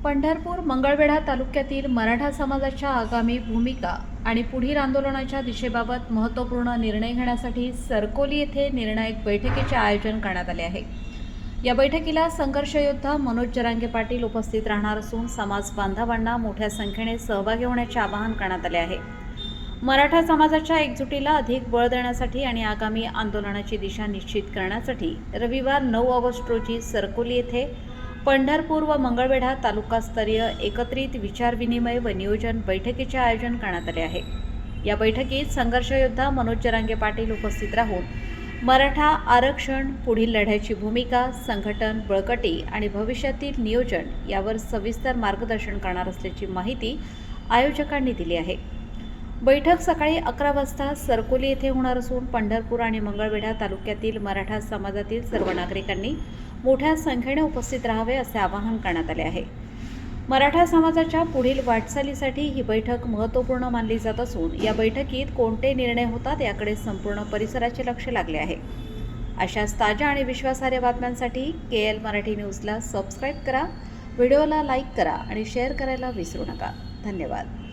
पंढरपूर मंगळवेढा तालुक्यातील मराठा समाजाच्या आगामी भूमिका आणि पुढील आंदोलनाच्या दिशेबाबत महत्त्वपूर्ण निर्णय घेण्यासाठी सरकोली येथे निर्णायक बैठकीचे आयोजन करण्यात आले आहे। या बैठकीला संघर्ष योद्धा मनोज जरांगे पाटील उपस्थित राहणार असून समाज बांधवांना मोठ्या संख्येने सहभागी होण्याचे आवाहन करण्यात आले आहे। मराठा समाजाच्या एकजुटीला अधिक बळ देण्यासाठी आणि आगामी आंदोलनाची दिशा निश्चित करण्यासाठी रविवार 9 ऑगस्ट रोजी सरकोली येथे पंढरपूर व मंगळवेढा तालुकास्तरीय एकत्रित विचारविनिमय व नियोजन बैठकीचे आयोजन करण्यात आले आहे। या बैठकीत संघर्ष योद्धा मनोज जरांगे पाटील उपस्थित राहून मराठा आरक्षण, पुढील लढ्याची भूमिका, संघटन, बळकटी आणि भविष्यातील नियोजन यावर सविस्तर मार्गदर्शन करणार असल्याची माहिती आयोजकांनी दिली आहे। बैठक सकाळी 11 वाजता सरकोली येथे होणार असून पंढरपूर आणि मंगळवेढा तालुक्यातील मराठा समाजातील सर्व नागरिकांनी मोठ्या संख्येने उपस्थित राहावे असे आवाहन करण्यात आले आहे। मराठा समाजाच्या पुढील वाटचालीसाठी ही बैठक महत्त्वपूर्ण मानली जात असून या बैठकीत कोणते निर्णय होतात याकडे संपूर्ण परिसराचे लक्ष लागले आहे। अशाच ताज्या आणि विश्वासार्ह बातम्यांसाठी KL मराठी न्यूजला सबस्क्राईब करा, व्हिडिओला लाईक करा आणि शेअर करायला विसरू नका। धन्यवाद।